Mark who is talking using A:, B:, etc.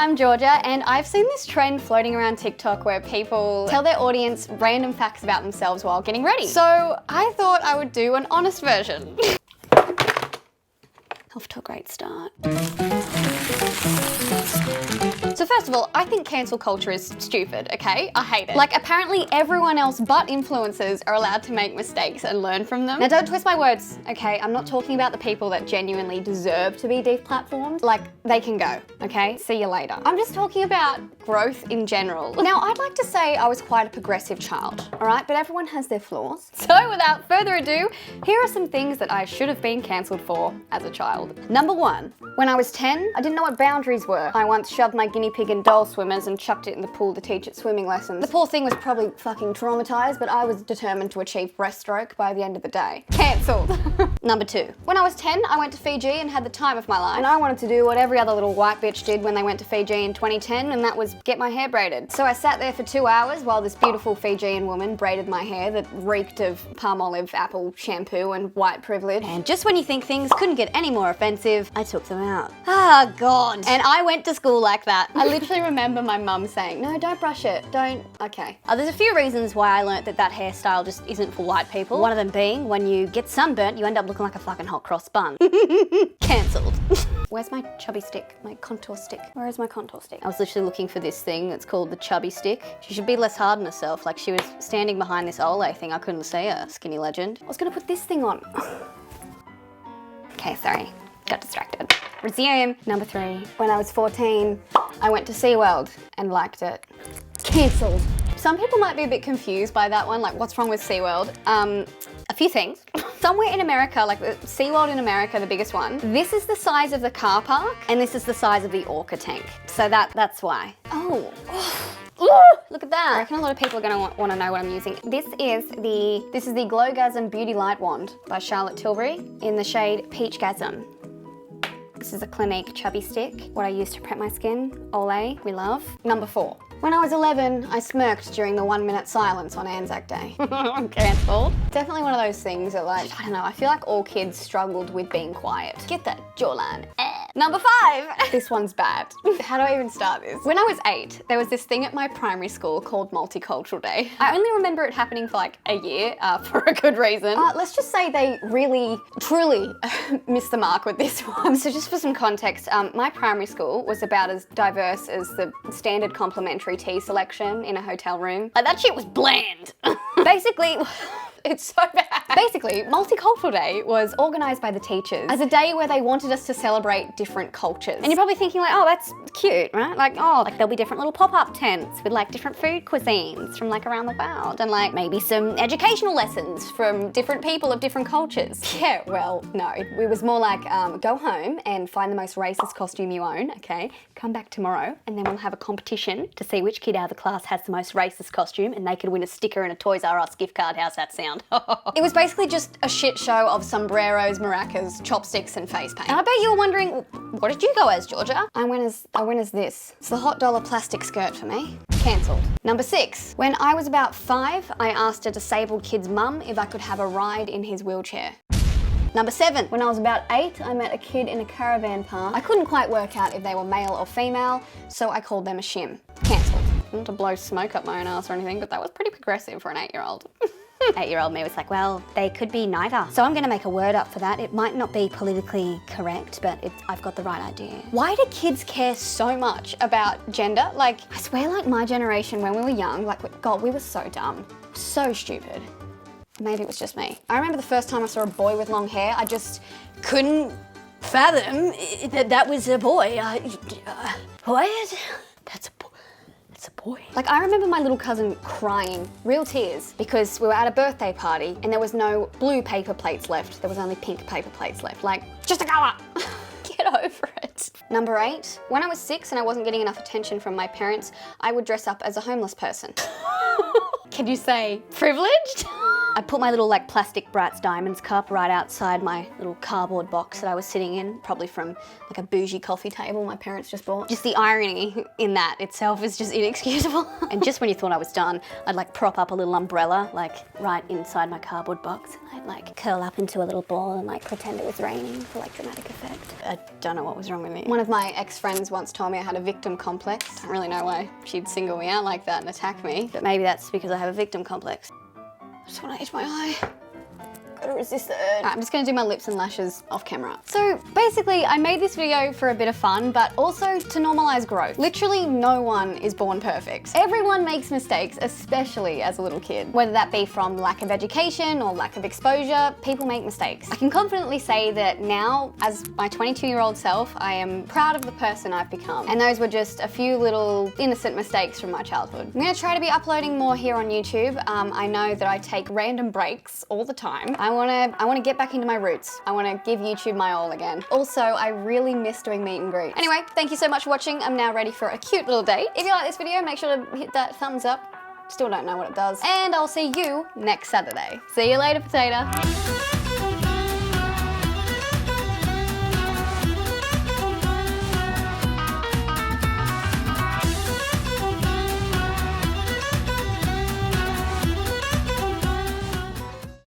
A: I'm Georgia, and I've seen this trend floating around TikTok where people tell their audience random facts about themselves while getting ready. So I thought I would do an honest version. Off to a great start. So first of all, I think cancel culture is stupid, okay? I hate it. Like, apparently everyone else but influencers are allowed to make mistakes and learn from them. Now don't twist my words, okay? I'm not talking about the people that genuinely deserve to be deplatformed. Like, they can go, okay? See you later. I'm just talking about growth in general. Now, I'd like to say I was quite a progressive child, all right? But everyone has their flaws. So without further ado, here are some things that I should have been cancelled for as a child. Number 1, when I was 10, I didn't know what boundaries were. I once shoved my guinea pig in doll swimmers and chucked it in the pool to teach it swimming lessons. The poor thing was probably fucking traumatized, but I was determined to achieve breaststroke by the end of the day. Cancelled. Number 2, when I was 10, I went to Fiji and had the time of my life. And I wanted to do what every other little white bitch did when they went to Fiji in 2010, and that was get my hair braided. So I sat there for 2 hours while this beautiful Fijian woman braided my hair that reeked of Palmolive apple shampoo and white privilege. And just when you think things couldn't get any more offensive, I took them out. Ah, God. And I went to school like that. I literally remember my mum saying, no, don't brush it, don't, okay. There's a few reasons why I learnt that that hairstyle just isn't for white people. One of them being, when you get sunburnt, you end up looking like a fucking hot cross bun. Cancelled. Where's my chubby stick? My contour stick? Where is my contour stick? I was literally looking for this thing that's called the chubby stick. She should be less hard on herself, like she was standing behind this Olay thing. I couldn't see her, skinny legend. I was gonna put this thing on. Okay, sorry. Got distracted. Resume. Number 3, when I was 14, I went to SeaWorld and liked it. Cancelled. Some people might be a bit confused by that one, like what's wrong with SeaWorld? A few things. Somewhere in America, like the SeaWorld in America, the biggest one, this is the size of the car park and this is the size of the orca tank. So that's why. Oh. Look at that. I reckon a lot of people are gonna want to know what I'm using. This is the Glowgasm Beauty Light Wand by Charlotte Tilbury in the shade Peachgasm. This is a Clinique chubby stick, what I use to prep my skin. Olay, we love. Number 4. When I was 11, I smirked during the 1 minute silence on Anzac Day. Cancelled. Definitely one of those things that, like, I don't know, I feel like all kids struggled with being quiet. Get that jawline. Number 5. This one's bad. How do I even start this? When I was 8, there was this thing at my primary school called Multicultural Day. I only remember it happening for like a year for a good reason. Let's just say they really, truly missed the mark with this one. So just for some context, my primary school was about as diverse as the standard complimentary tea selection in a hotel room. Like, that shit was bland. Basically, it's so bad. Basically, Multicultural Day was organised by the teachers as a day where they wanted us to celebrate different cultures. And you're probably thinking like, oh, that's cute, right? Like, oh, like there'll be different little pop-up tents with like different food cuisines from like around the world and like maybe some educational lessons from different people of different cultures. Yeah, well, no, it was more like go home and find the most racist costume you own, okay? Come back tomorrow and then we'll have a competition to see which kid out of the class has the most racist costume and they could win a sticker and a Toys R Us gift card. How's that sound? It was basically just a shit show of sombreros, maracas, chopsticks and face paint. And I bet you were wondering, what did you go as, Georgia? I went as this. It's the hot dollar plastic skirt for me. Cancelled. Number 6, when I was about 5, I asked a disabled kid's mum if I could have a ride in his wheelchair. Number 7, when I was about 8, I met a kid in a caravan park. I couldn't quite work out if they were male or female, so I called them a shim. Cancelled. Not to blow smoke up my own ass or anything, but that was pretty progressive for an 8-year-old. 8-year-old me was like, well, they could be neither. So I'm gonna make a word up for that. It might not be politically correct, but I've got the right idea. Why do kids care so much about gender? Like, I swear like my generation when we were young, like, God, we were so dumb. So stupid. Maybe it was just me. I remember the first time I saw a boy with long hair, I just couldn't fathom that was a boy. What? That's a boy. It's a boy. Like, I remember my little cousin crying, real tears, because we were at a birthday party and there was no blue paper plates left. There was only pink paper plates left. Like, just a colour. Get over it. Number 8, when I was 6 and I wasn't getting enough attention from my parents, I would dress up as a homeless person. Can you say privileged? I put my little like plastic Bratz Diamonds cup right outside my little cardboard box that I was sitting in, probably from like a bougie coffee table my parents just bought. Just the irony in that itself is just inexcusable. And just when you thought I was done, I'd like prop up a little umbrella like right inside my cardboard box. I'd like curl up into a little ball and like pretend it was raining for like dramatic effect. I don't know what was wrong with me. One of my ex-friends once told me I had a victim complex. Don't really know why she'd single me out like that and attack me, but maybe that's because I have a victim complex. I just want to itch my eye. Gotta resist the urge. I'm just gonna do my lips and lashes off camera. So basically, I made this video for a bit of fun, but also to normalize growth. Literally no one is born perfect. Everyone makes mistakes, especially as a little kid. Whether that be from lack of education or lack of exposure, people make mistakes. I can confidently say that now, as my 22-year-old self, I am proud of the person I've become. And those were just a few little innocent mistakes from my childhood. I'm gonna try to be uploading more here on YouTube. I know that I take random breaks all the time. I wanna get back into my roots. I wanna give YouTube my all again. Also, I really miss doing meet and greets. Anyway, thank you so much for watching. I'm now ready for a cute little date. If you like this video, make sure to hit that thumbs up. Still don't know what it does. And I'll see you next Saturday. See you later, potato.